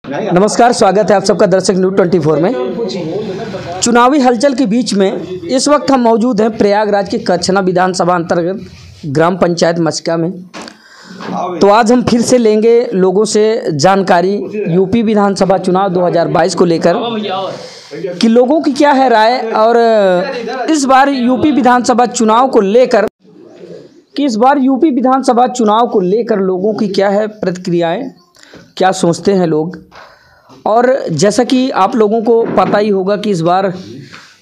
नमस्कार, स्वागत है आप सबका दर्शक न्यूज़ 24 में। चुनावी हलचल के बीच में इस वक्त हम मौजूद हैं प्रयागराज के कच्छना विधानसभा अंतर्गत ग्राम पंचायत मचका में। तो आज हम फिर से लेंगे लोगों से जानकारी यूपी विधानसभा चुनाव 2022 को लेकर कि लोगों की क्या है राय, और इस बार यूपी विधानसभा चुनाव को लेकर लोगों की क्या है प्रतिक्रियाएं, क्या सोचते हैं लोग। और जैसा कि आप लोगों को पता ही होगा कि इस बार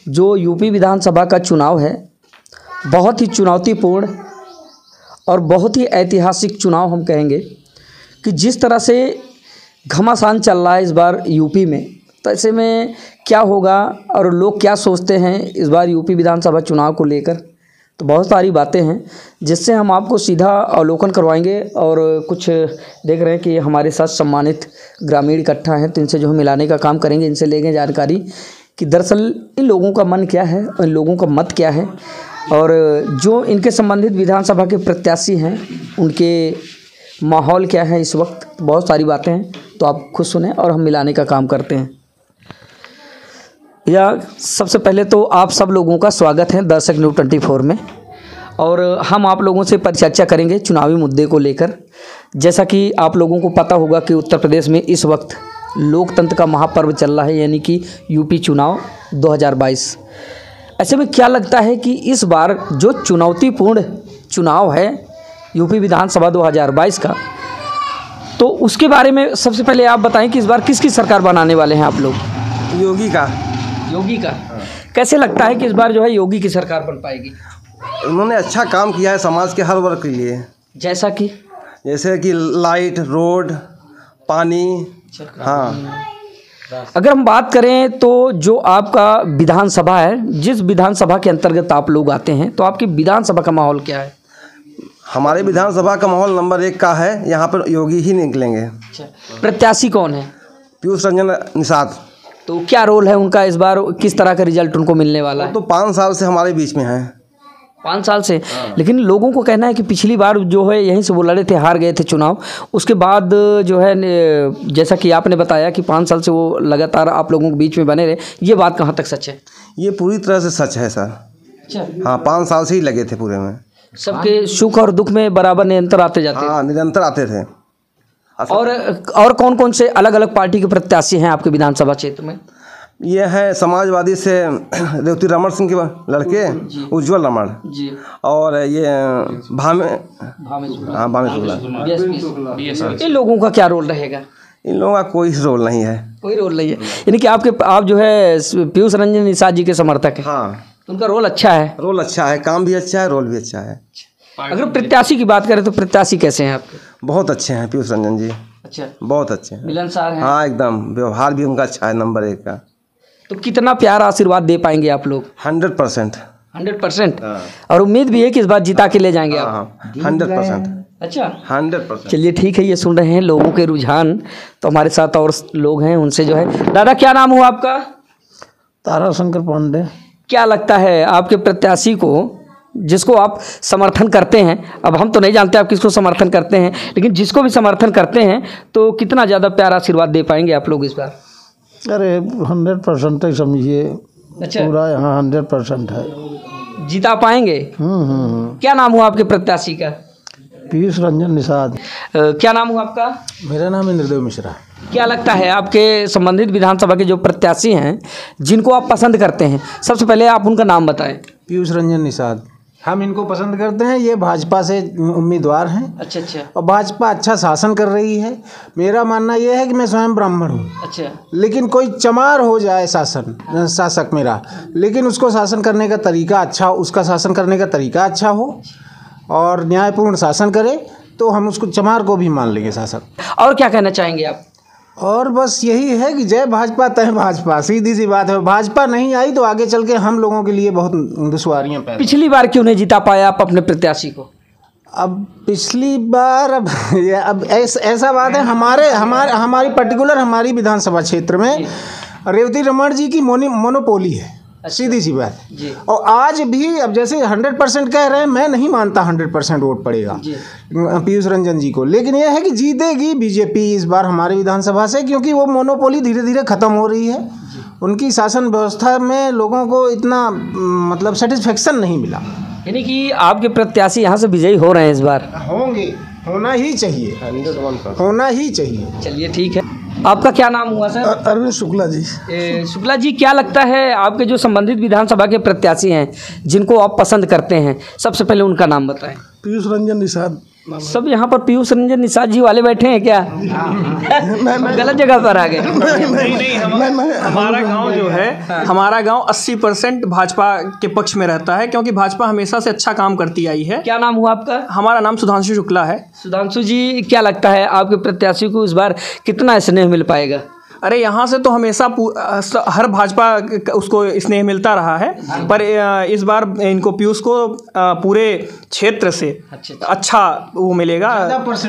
जो यूपी विधानसभा का चुनाव है बहुत ही चुनौतीपूर्ण और बहुत ही ऐतिहासिक चुनाव हम कहेंगे कि जिस तरह से घमासान चल रहा है इस बार यूपी में, तो ऐसे में क्या होगा और लोग क्या सोचते हैं इस बार यूपी विधानसभा चुनाव को लेकर। तो बहुत सारी बातें हैं जिससे हम आपको सीधा अवलोकन करवाएंगे। और कुछ देख रहे हैं कि हमारे साथ सम्मानित ग्रामीण इकट्ठा हैं, तो इनसे जो हम मिलाने का काम करेंगे, इनसे लेंगे जानकारी कि दरअसल इन लोगों का मन क्या है, इन लोगों का मत क्या है, और जो इनके संबंधित विधानसभा के प्रत्याशी हैं उनके माहौल क्या है इस वक्त। बहुत सारी बातें हैं, तो आप खुद सुने और हम मिलाने का काम करते हैं। या सबसे पहले तो आप सब लोगों का स्वागत है दर्शक न्यूज़ 24 में, और हम आप लोगों से परिचर्चा करेंगे चुनावी मुद्दे को लेकर। जैसा कि आप लोगों को पता होगा कि उत्तर प्रदेश में इस वक्त लोकतंत्र का महापर्व चल रहा है, यानी कि यूपी चुनाव 2022। ऐसे में क्या लगता है कि इस बार जो चुनौतीपूर्ण चुनाव है यूपी विधानसभा 2022 का, तो उसके बारे में सबसे पहले आप बताएं कि इस बार किसकी सरकार बनाने वाले हैं आप लोग। योगी का कैसे लगता है कि इस बार जो है योगी की सरकार बन पाएगी। उन्होंने अच्छा काम किया है समाज के हर वर्ग के लिए, जैसे कि लाइट, रोड, पानी। हाँ, अगर हम बात करें तो जो आपका विधानसभा है, जिस विधानसभा के अंतर्गत आप लोग आते हैं, तो आपकी विधानसभा का माहौल क्या है। हमारे विधानसभा का माहौल नंबर 1 का है। यहाँ पर योगी ही निकलेंगे। प्रत्याशी कौन है। पीयूष रंजन निषाद। तो क्या रोल है उनका इस बार, किस तरह का रिजल्ट उनको मिलने वाला है। तो 5 साल से हमारे बीच में है। 5 साल से। लेकिन लोगों को कहना है कि पिछली बार जो है यहीं से वो लड़े थे, हार गए थे चुनाव। उसके बाद जो है जैसा कि आपने बताया कि 5 साल से वो लगातार आप लोगों के बीच में बने रहे, ये बात कहाँ तक सच है। ये पूरी तरह से सच है सर। अच्छा। हाँ, 5 साल से ही लगे थे पूरे में। सबके सुख और दुख में बराबर निरंतर आते जाते। हाँ, निरंतर आते थे। और कौन कौन से अलग अलग पार्टी के प्रत्याशी हैं आपके विधानसभा क्षेत्र में। ये है समाजवादी से रेवती रमण सिंह के लड़के उज्जवल रमण जी, और ये भामे शुक्ला। इन लोगों का क्या रोल रहेगा। इन लोगों का कोई रोल नहीं है। यानी कि आप जो है पीयूष रंजन निषाद जी के समर्थक हैं। हाँ, उनका रोल अच्छा है। काम भी अच्छा है, रोल भी अच्छा है। अगर प्रत्याशी की बात करें तो प्रत्याशी कैसे हैं आपके। बहुत अच्छे हैं पीयूष रंजन जी। अच्छा, बहुत अच्छे हैं, मिलनसार हैं। हाँ, एकदम व्यवहार भी उनका अच्छा है, नंबर 1 का। तो कितना प्यार आशीर्वाद दे पाएंगे आप लोग। 100%। और उम्मीद भी है कि इस बार जिता के ले जाएंगे आप। हाँ, 100%। अच्छा, 100%। चलिए ठीक है, ये सुन रहे हैं लोगों के रुझान। तो हमारे साथ और लोग हैं, उनसे जो है। दादा, क्या नाम हुआ आपका। ताराशंकर पांडे। क्या लगता है आपके प्रत्याशी को, जिसको आप समर्थन करते हैं, अब हम तो नहीं जानते आप किसको समर्थन करते हैं, लेकिन जिसको भी समर्थन करते हैं तो कितना ज़्यादा प्यार आशीर्वाद दे पाएंगे आप लोग इस बार। अरे 100% तक समझिए। अच्छा, पूरा यहाँ 100% है। जीता पाएंगे। क्या नाम हुआ आपके प्रत्याशी का। पीयूष रंजन निषाद। क्या नाम हुआ आपका। मेरा नाम इंद्रदेव मिश्रा। क्या लगता है आपके संबंधित विधानसभा के जो प्रत्याशी हैं जिनको आप पसंद करते हैं, सबसे पहले आप उनका नाम बताएं। पीयूष रंजन निषाद, हम इनको पसंद करते हैं। ये भाजपा से उम्मीदवार हैं। अच्छा। और भाजपा अच्छा शासन कर रही है। मेरा मानना ये है कि मैं स्वयं ब्राह्मण हूँ। अच्छा। लेकिन कोई चमार हो जाए शासक मेरा, लेकिन उसको शासन करने का तरीका अच्छा हो, उसका शासन करने का तरीका अच्छा हो और न्यायपूर्ण शासन करे, तो हम उसको चमार को भी मान लेंगे शासक। और क्या कहना चाहेंगे आप। और बस यही है कि जय भाजपा तय भाजपा, सीधी सी बात है। भाजपा नहीं आई तो आगे चल के हम लोगों के लिए बहुत दुश्वारियां पैदा। पिछली बार क्यों नहीं जिता पाया आप अपने प्रत्याशी को। अब पिछली बार अब ऐसा बात है, हमारी पर्टिकुलर हमारी विधानसभा क्षेत्र में रेवती रमण जी की मोनोपोली है। सीधी सी बात है। और आज भी अब जैसे 100% कह रहे हैं, मैं नहीं मानता 100% वोट पड़ेगा पीयूष रंजन जी को, लेकिन यह है कि जीतेगी बीजेपी इस बार हमारे विधानसभा से, क्योंकि वो मोनोपोली धीरे धीरे ख़त्म हो रही है। उनकी शासन व्यवस्था में लोगों को इतना मतलब सेटिस्फेक्शन नहीं मिला। यानी कि आपके प्रत्याशी यहाँ से विजयी हो रहे हैं इस बार? होंगे, होना ही चाहिए, होना ही चाहिए। चलिए ठीक है। आपका क्या नाम हुआ सर? अरविंद शुक्ला जी। शुक्ला जी, क्या लगता है आपके जो संबंधित विधानसभा के प्रत्याशी हैं जिनको आप पसंद करते हैं, सबसे पहले उनका नाम बताएं। पीयूष रंजन निषाद। सब यहाँ पर पीयूष रंजन निषाद जी वाले बैठे हैं क्या? गलत जगह पर आ गए। नहीं, हमारा गांव जो है, हमारा गांव 80% भाजपा के पक्ष में रहता है, क्योंकि भाजपा हमेशा से अच्छा काम करती आई है। क्या नाम हुआ आपका? हमारा नाम सुधांशु शुक्ला है। सुधांशु जी, क्या लगता है आपके प्रत्याशी को इस बार कितना स्नेह मिल पाएगा? अरे यहाँ से तो हमेशा हर भाजपा उसको स्नेह मिलता रहा है, पर इस बार इनको पीयूष को पूरे क्षेत्र से अच्छा वो मिलेगा।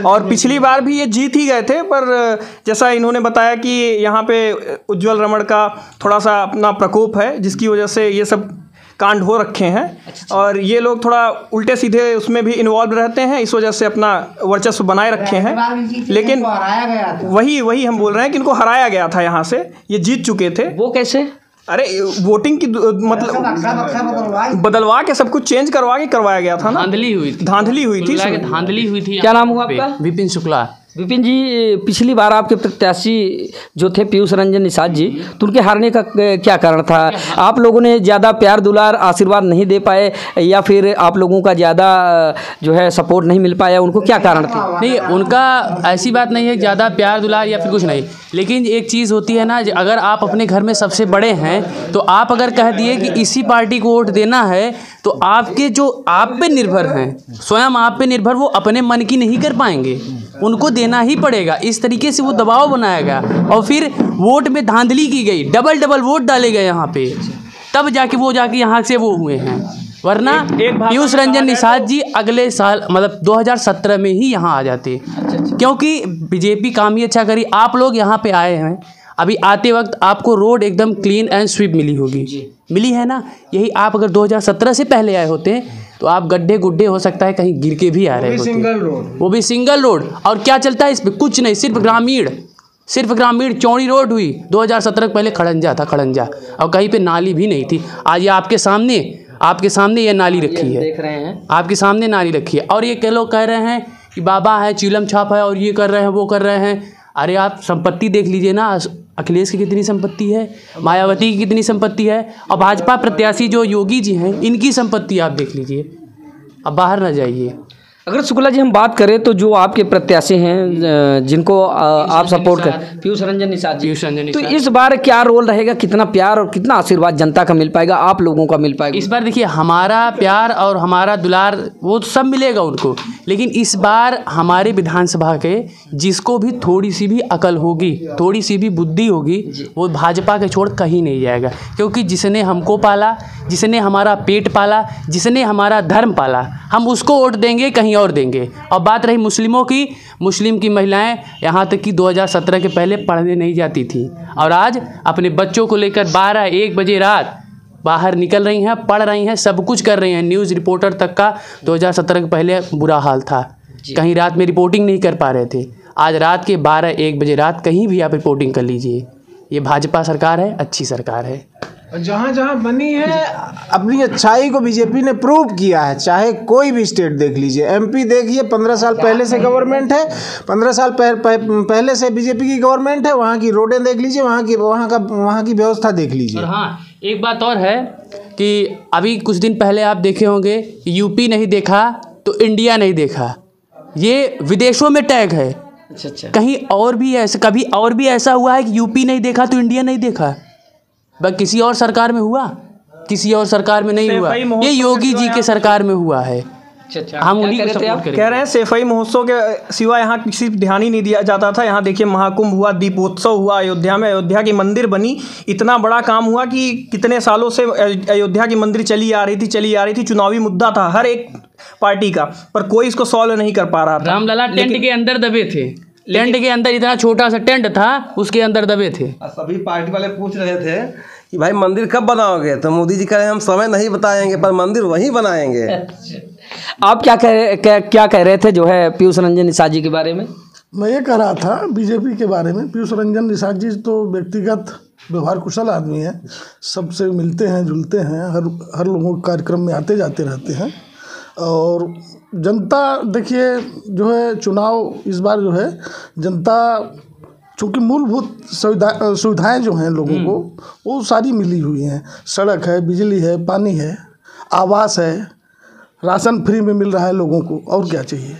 और पिछली बार भी ये जीत ही गए थे, पर जैसा इन्होंने बताया कि यहाँ पे उज्ज्वल रमण का थोड़ा सा अपना प्रकोप है, जिसकी वजह से ये सब कांड हो रखे हैं। और ये लोग थोड़ा उल्टे सीधे उसमें भी इन्वॉल्व रहते हैं, इस वजह से अपना वर्चस्व बनाए रखे हैं। लेकिन वही हम बोल रहे हैं कि इनको हराया गया था, यहाँ से ये जीत चुके थे। वो कैसे? अरे वोटिंग की मतलब बदलवा के सब कुछ चेंज करवाया गया था ना। धांधली हुई थी। क्या नाम हुआ आपका? विपिन शुक्ला। विपिन जी, पिछली बार आपके प्रत्याशी जो थे पीयूष रंजन निषाद जी, तो उनके हारने का क्या कारण था? आप लोगों ने ज़्यादा प्यार दुलार आशीर्वाद नहीं दे पाए, या फिर आप लोगों का ज़्यादा जो है सपोर्ट नहीं मिल पाया? उनको क्या कारण थी? नहीं, उनका ऐसी बात नहीं है ज़्यादा प्यार दुलार या फिर कुछ नहीं, लेकिन एक चीज़ होती है ना, अगर आप अपने घर में सबसे बड़े हैं तो आप अगर कह दिए कि इसी पार्टी को वोट देना है, तो आपके जो आप पे निर्भर हैं, स्वयं आप पे निर्भर, वो अपने मन की नहीं कर पाएंगे, उनको देना ही पड़ेगा। इस तरीके से वो दबाव बनाया गया और फिर वोट में धांधली की गई, डबल वोट डाले गए यहाँ पे, तब जाके यहाँ से वो हुए हैं। वरना पीयूष रंजन निषाद जी अगले साल मतलब 2017 में ही यहाँ आ जाते, क्योंकि बीजेपी काम ही अच्छा करी। आप लोग यहाँ पे आए हैं, अभी आते वक्त आपको रोड एकदम क्लीन एंड स्वीप मिली होगी, मिली है ना? यही आप अगर 2017 से पहले आए होते तो आप गड्ढे गुड्ढे हो सकता है कहीं गिर के भी आ रहे होते। वो भी सिंगल रोड। और क्या चलता है इस पर? कुछ नहीं, सिर्फ ग्रामीण चौड़ी रोड हुई। 2017 पहले खड़ंजा था, खड़ंजा, और कहीं पे नाली भी नहीं थी। आज ये आपके सामने ये नाली रखी है, देख रहे हैं, आपके सामने नाली रखी है। और ये लोग कह रहे हैं कि बाबा है, चीलम छाप है, और ये कर रहे हैं, वो कर रहे हैं। अरे आप संपत्ति देख लीजिए ना, अखिलेश की कितनी संपत्ति है, मायावती की कितनी संपत्ति है, और भाजपा प्रत्याशी जो योगी जी हैं, इनकी संपत्ति आप देख लीजिए। अब बाहर ना जाइए। अगर शुक्ला जी हम बात करें तो जो आपके प्रत्याशी हैं जिनको आप सपोर्ट करें, पीयूष रंजन निषाद जी, तो इस बार क्या रोल रहेगा? कितना प्यार और कितना आशीर्वाद जनता का मिल पाएगा, आप लोगों का मिल पाएगा? इस बार देखिए, हमारा प्यार और हमारा दुलार वो सब मिलेगा उनको, लेकिन इस बार हमारे विधानसभा के जिसको भी थोड़ी सी भी अकल होगी, थोड़ी सी भी बुद्धि होगी, वो भाजपा के छोड़ कहीं नहीं जाएगा। क्योंकि जिसने हमको पाला, जिसने हमारा पेट पाला, जिसने हमारा धर्म पाला, हम उसको वोट देंगे, कहीं और देंगे। और बात रही मुस्लिमों की, मुस्लिम की महिलाएं यहाँ तक कि 2017 के पहले पढ़ने नहीं जाती थी, और आज अपने बच्चों को लेकर 12-1 बजे रात बाहर निकल रही हैं, पढ़ रही हैं, सब कुछ कर रही हैं। न्यूज़ रिपोर्टर तक का 2017 के पहले बुरा हाल था, कहीं रात में रिपोर्टिंग नहीं कर पा रहे थे। आज रात के 12-1 बजे रात कहीं भी आप रिपोर्टिंग कर लीजिए। ये भाजपा सरकार है, अच्छी सरकार है। जहाँ जहाँ बनी है अपनी अच्छाई को बीजेपी ने प्रूव किया है। चाहे कोई भी स्टेट देख लीजिए, एमपी देखिए, 15 साल पहले से गवर्नमेंट है, 15 साल पहले से बीजेपी की गवर्नमेंट है। वहाँ की रोडें देख लीजिए, वहाँ की व्यवस्था देख लीजिए। और हाँ, एक बात और है कि अभी कुछ दिन पहले आप देखे होंगे, यूपी नहीं देखा तो इंडिया नहीं देखा, ये विदेशों में टैग है। अच्छा। कहीं और भी ऐसा, कभी और भी ऐसा हुआ है कि यूपी नहीं देखा तो इंडिया नहीं देखा? किसी और सरकार में हुआ? किसी और सरकार में नहीं हुआ, ये योगी जी के सरकार में हुआ है। हम उन्हीं को सपोर्ट करें। कह रहे हैं सैफई महोत्सव के सिवा यहाँ किसी ध्यान ही नहीं दिया जाता था। यहाँ देखिए, महाकुंभ हुआ, दीपोत्सव हुआ अयोध्या में, अयोध्या की मंदिर बनी, इतना बड़ा काम हुआ कि कितने सालों से अयोध्या की मंदिर चली आ रही थी। चुनावी मुद्दा था हर एक पार्टी का, पर कोई इसको सॉल्व नहीं कर पा रहा था। रामलला टेंट के अंदर दबे थे, टेंट के अंदर इतना छोटा सा टेंट था, उसके अंदर दबे थे। सभी पार्टी वाले पूछ रहे थे कि भाई मंदिर कब बनाओगे, तो मोदी जी कह रहे हैं हम समय नहीं बताएंगे पर मंदिर वहीं बनाएंगे। आप क्या कह रहे थे जो है पीयूष रंजन निषाद जी के बारे में? मैं ये कह रहा था बीजेपी के बारे में। पीयूष रंजन निषाद जी तो व्यक्तिगत व्यवहार कुशल आदमी हैं, सबसे मिलते हैं जुलते हैं, हर लोगों के कार्यक्रम में आते जाते रहते हैं। और जनता देखिए जो है चुनाव इस बार जो है जनता चूँकि मूलभूत सुविधाएं जो हैं लोगों को वो सारी मिली हुई हैं। सड़क है, बिजली है, पानी है, आवास है, राशन फ्री में मिल रहा है लोगों को, और क्या चाहिए।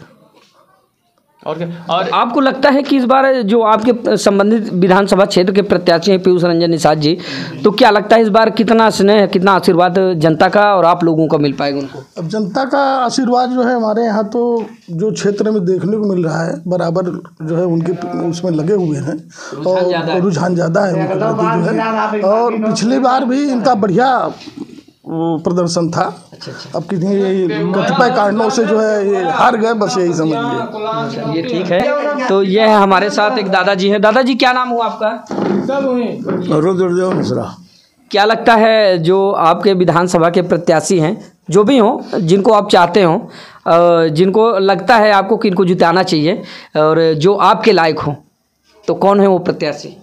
और क्या? और आपको लगता है कि इस बार जो आपके संबंधित विधानसभा क्षेत्र के प्रत्याशी हैं पीयूष रंजन निषाद जी, तो क्या लगता है इस बार कितना स्नेह, कितना आशीर्वाद जनता का और आप लोगों का मिल पाएगा उनको? अब जनता का आशीर्वाद जो है हमारे यहाँ तो जो क्षेत्र में देखने को मिल रहा है बराबर जो है उनके उसमें लगे हुए हैं और रुझान ज़्यादा है उनके प्रति जो है। और पिछली बार भी इनका बढ़िया प्रदर्शन था। अब कितनी कतिपय कारणों से जो है ये हार गए, बस यही समझिए। ये ठीक है। तो ये है हमारे साथ एक दादाजी हैं। दादाजी क्या नाम हुआ आपका? रुद्रदेव मिश्रा। क्या लगता है जो आपके विधानसभा के प्रत्याशी हैं, जो भी हों, जिनको आप चाहते हों, जिनको लगता है आपको कि इनको जिताना चाहिए और जो आपके लायक हों, तो कौन है वो प्रत्याशी?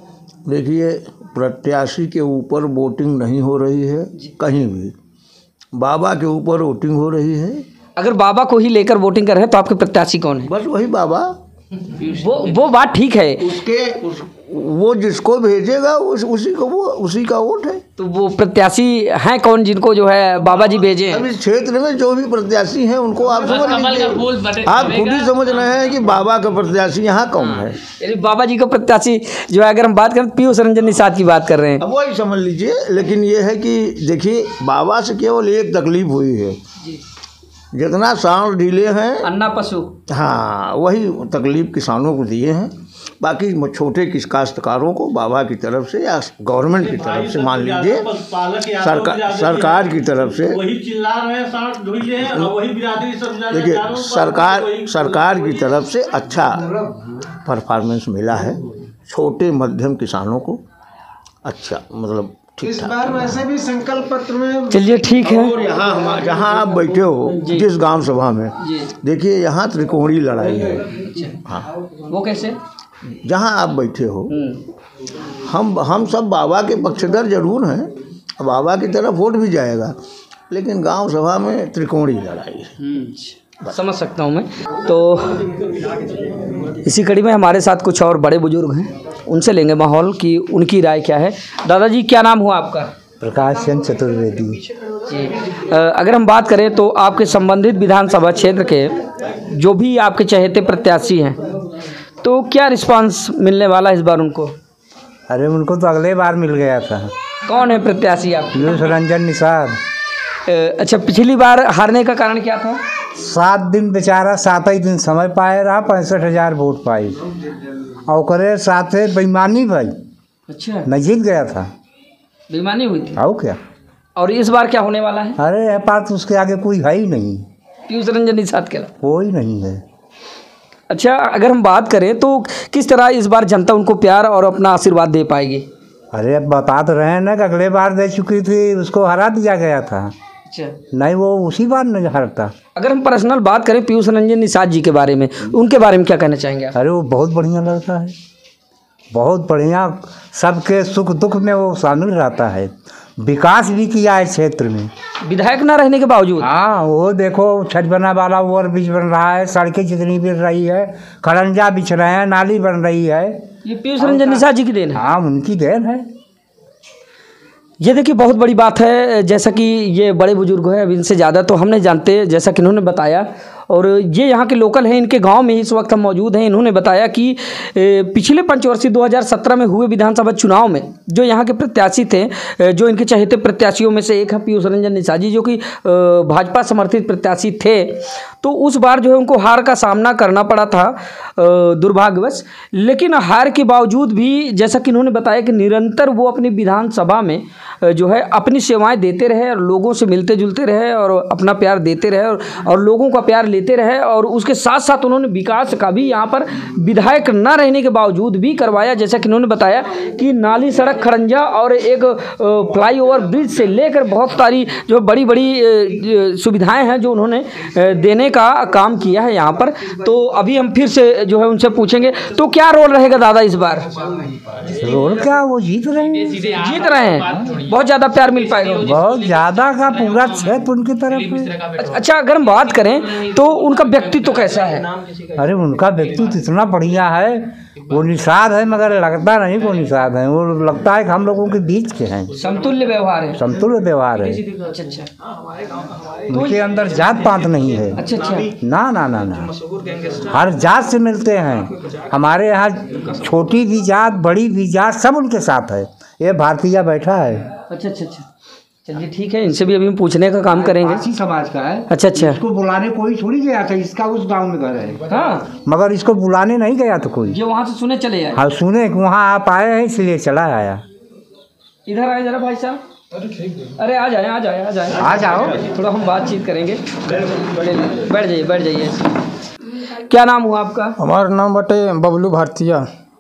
देखिए, प्रत्याशी के ऊपर वोटिंग नहीं हो रही है कहीं भी, बाबा के ऊपर वोटिंग हो रही है। अगर बाबा को ही लेकर वोटिंग कर रहे हैं तो आपके प्रत्याशी कौन है? बस वही बाबा। वो बात ठीक है, वो जिसको भेजेगा उसी का वोट है। तो वो प्रत्याशी हैं कौन जिनको जो है बाबा जी भेजे हैं? अब इस क्षेत्र में जो भी प्रत्याशी हैं उनको आप समझ लीजिए, आप खुद ही समझ रहे हैं कि बाबा का प्रत्याशी यहाँ कौन है। यानी बाबा जी का प्रत्याशी जो है, अगर हम बात करें पीयूष रंजन निषाद की बात कर रहे हैं, अब वही समझ लीजिए। लेकिन ये है कि देखिए, बाबा से केवल एक तकलीफ हुई है, जितना सांड ढीले हैं अन्ना पशु, हाँ वही तकलीफ किसानों को दिए हैं। बाकी छोटे काश्तकारों को बाबा की तरफ से या गवर्नमेंट की तरफ से, मान लीजिए सरकार की तरफ से, देखिए सरकार की तरफ से अच्छा परफॉर्मेंस मिला है। छोटे मध्यम किसानों को अच्छा, मतलब इस बार वैसे भी संकल्प पत्र में। चलिए ठीक है। और यहाँ जहाँ आप बैठे हो जिस गांव सभा में, देखिए यहाँ त्रिकोणीय लड़ाई है। हाँ, वो कैसे? जहाँ आप बैठे हो, हम सब बाबा के पक्षधर जरूर हैं, बाबा की तरफ वोट भी जाएगा, लेकिन गांव सभा में त्रिकोणीय लड़ाई है। समझ सकता हूँ मैं। तो इसी कड़ी में हमारे साथ कुछ और बड़े बुजुर्ग हैं, उनसे लेंगे माहौल की उनकी राय क्या है। दादाजी क्या नाम हुआ आपका? प्रकाश चंद चतुर्वेदी जी। अगर हम बात करें तो आपके संबंधित विधानसभा क्षेत्र के जो भी आपके चहेते प्रत्याशी हैं, तो क्या रिस्पांस मिलने वाला है इस बार उनको? अरे उनको तो अगले बार मिल गया था। कौन है प्रत्याशी आप? पीयूष रंजन निषाद। अच्छा, पिछली बार हारने का कारण क्या था? 7 दिन बेचारा 7 ही दिन समय पाए रहा, 65,000 वोट पाई और करे साथ बेईमानी भाई। अच्छा, न जीत गया था, बेईमानी हुई थी। आओ क्या? और इस बार क्या होने वाला है? अरे यह बात उसके आगे कोई है ही नहीं, पीयूष रंजन निषाद के कोई नहीं है। अच्छा, अगर हम बात करें तो किस तरह इस बार जनता उनको प्यार और अपना आशीर्वाद दे पाएगी? अरे अब बता तो रहे हैं ना कि अगले बार दे चुकी थी, उसको हरा दिया गया था। अच्छा, नहीं वो उसी बार नहीं हरता। अगर हम पर्सनल बात करें पीयूष रंजन निषाद जी के बारे में, उनके बारे में क्या कहना चाहेंगे आप? अरे वो बहुत बढ़िया लड़का है, बहुत बढ़िया, सबके सुख दुख में वो शामिल रहता है, विकास भी किया है क्षेत्र में विधायक ना रहने के बावजूद। हाँ, वो देखो छठबना वाला ओवर ब्रिज बन रहा है, सड़कें जितनी बिछ रही है, खड़ंजा बिछ रहे हैं, नाली बन रही है, ये पीयूष रंजन निषाद जी की देन है। हाँ, उनकी देन है। ये देखिए बहुत बड़ी बात है, जैसा कि ये बड़े बुजुर्ग हैं, अब इनसे ज़्यादा तो हम नहीं जानते, जैसा कि इन्होंने बताया। और ये यहाँ के लोकल हैं, इनके गांव में इस वक्त हम मौजूद हैं। इन्होंने बताया कि पिछले पंचवर्षीय 2017 में हुए विधानसभा चुनाव में जो यहाँ के प्रत्याशी थे, जो इनके चहेते प्रत्याशियों में से एक है पीयूष रंजन निषाद जी, जो कि भाजपा समर्थित प्रत्याशी थे, तो उस बार जो है उनको हार का सामना करना पड़ा था दुर्भाग्यवश। लेकिन हार के बावजूद भी जैसा कि इन्होंने बताया कि निरंतर वो अपनी विधानसभा में जो है अपनी सेवाएं देते रहे और लोगों से मिलते जुलते रहे और अपना प्यार देते रहे और लोगों का प्यार लेते देते रहे और उसके साथ साथ उन्होंने विकास का भी यहाँ पर विधायक न रहने के बावजूद भी करवाया। जैसा कि उन्होंने बताया कि नाली, सड़क, खड़ंजा और एक फ्लाईओवर ब्रिज से लेकर बहुत सारी जो बड़ी बड़ी सुविधाएं हैं जो उन्होंने देने का काम किया है यहाँ पर। तो अभी हम फिर से जो है उनसे पूछेंगे, तो क्या रोल रहेगा दादा इस बार? रोल क्या, वो जीत रहे हैं, बहुत ज़्यादा प्यार मिल पाएगा, बहुत ज़्यादा का पूरा क्षेत्र उनकी तरफ। अच्छा, अगर हम बात करें तो उनका व्यक्तित्व कैसा है? अरे उनका व्यक्तित्व इतना बढ़िया है, वो निषाद है मगर लगता नहीं वो निषाद है, वो लगता है कि हम लोगों के बीच के हैं। समतुल्य व्यवहार है, समतुल्य व्यवहार है। उनके अंदर जात पात नहीं है। अच्छा, ना ना ना ना, हर जात से मिलते हैं। हमारे यहाँ छोटी भी जात, बड़ी भी जात, सब उनके साथ है। ये भारतीय बैठा है। अच्छा, चलिए ठीक है, इनसे भी अभी हम पूछने का काम करेंगे। इसी समाज का है। अच्छा, इसको बुलाने कोई थोड़ी गया था, इसका उस गांव में घर है। हाँ, मगर इसको बुलाने नहीं गया था कोई, ये वहाँ से सुने चले आए। हाँ, सुने कि वहाँ आप आए हैं इसलिए चला आया। इधर आए जरा भाई साहब। अरे आ जाओ, थोड़ा हम बातचीत करेंगे। बैठ जाइए। क्या नाम हुआ आपका? हमारा नाम बटे बबलू भारतीय।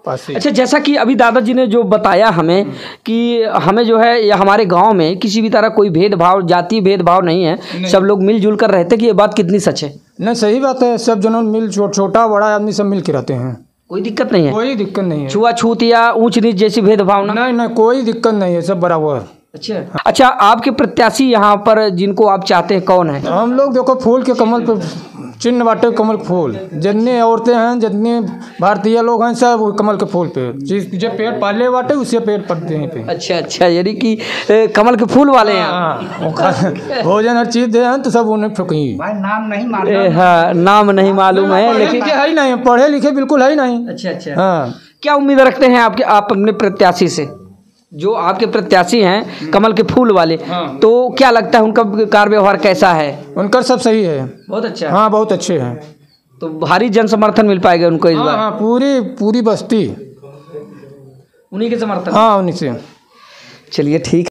अच्छा, जैसा कि अभी दादाजी ने जो बताया हमें कि हमें जो है या हमारे गांव में किसी भी तरह कोई भेदभाव, जाति भेदभाव नहीं है, सब लोग मिलजुल कर रहते, कि ये बात कितनी सच है? नहीं, सही बात है। सब जनों मिल, छोटा बड़ा आदमी सब मिल के रहते हैं, कोई दिक्कत नहीं है। कोई दिक्कत नहीं है। छुआछूत या ऊंच नीच जैसी भेदभाव नहीं, कोई दिक्कत नहीं है, सब बराबर। अच्छा, आपके प्रत्याशी यहाँ पर जिनको आप चाहते हैं कौन है? हम लोग देखो फूल के कमल पे चिन्ह बाटे, कमल के फूल। जितने औरतें हैं, जितने भारतीय लोग हैं, सब कमल के फूल पे जो पेट पाले बाटे उसे पेट पड़ते हैं पे। अच्छा, यानी कि कमल के फूल वाले हैं। भोजन हर चीज दे हैं तो सब उन्हें ठुकी। नाम नहीं मालूम। हाँ, नाम नहीं मालूम है, लेकिन है ही नहीं, पढ़े लिखे बिल्कुल है ही नहीं। अच्छा। हाँ, क्या उम्मीद रखते हैं आप अपने प्रत्याशी से? जो आपके प्रत्याशी हैं कमल के फूल वाले, तो क्या लगता है उनका कार्य व्यवहार कैसा है? उनका सब सही है, बहुत अच्छा। हाँ, बहुत अच्छे हैं। तो भारी जन समर्थन मिल पाएगा उनको इस बार? हाँ, पूरी बस्ती उन्हीं के समर्थन। हाँ, उन्हीं से। चलिए ठीक।